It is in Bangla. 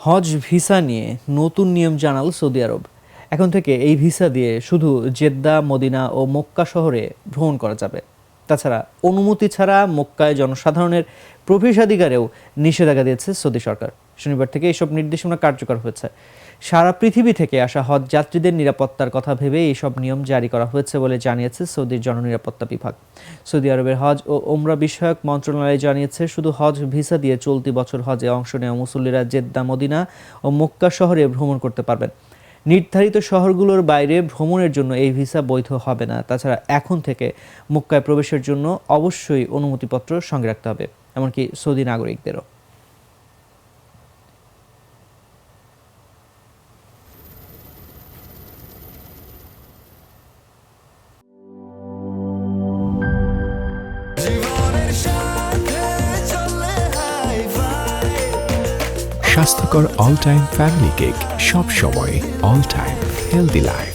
হজ ভিসা নিয়ে নতুন নিয়ম জানাল সৌদি আরব। এখন থেকে এই ভিসা দিয়ে শুধু জেদ্দা, মদিনা ও মক্কা শহরে ভ্রমণ করা যাবে। তাছাড়া অনুমতি ছাড়া মক্কায় জনসাধারণের প্রবেশাধিকারেও নিষেধাজ্ঞা দিয়েছে সৌদি সরকার। শনিবার থেকে এইসব নির্দেশনা কার্যকর হয়েছে। সারা পৃথিবী থেকে আসা হজ যাত্রীদের নিরাপত্তার কথা ভেবে এইসব নিয়ম জারি করা হয়েছে বলে জানিয়েছে সৌদির জননিরাপত্তা বিভাগ। সৌদি আরবের হজ ও ওমরা বিষয়ক মন্ত্রণালয় জানিয়েছে, শুধু হজ ভিসা দিয়ে চলতি বছর হজে অংশ নেওয়া মুসল্লিরা জেদ্দা, মদিনা ও মক্কা শহরে ভ্রমণ করতে পারবেন। নির্ধারিত শহরগুলোর বাইরে ভ্রমণের জন্য এই ভিসা বৈধ হবে না। তাছাড়া এখন থেকে মক্কায় প্রবেশের জন্য অবশ্যই অনুমতিপত্র সঙ্গে রাখতে হবে, এমনকি সৌদি নাগরিকদেরও। স্বাস্থ্যকর অল টাইম ফ্যামিলি কেক, সব সময় অল টাইম হেলদি লাইফ।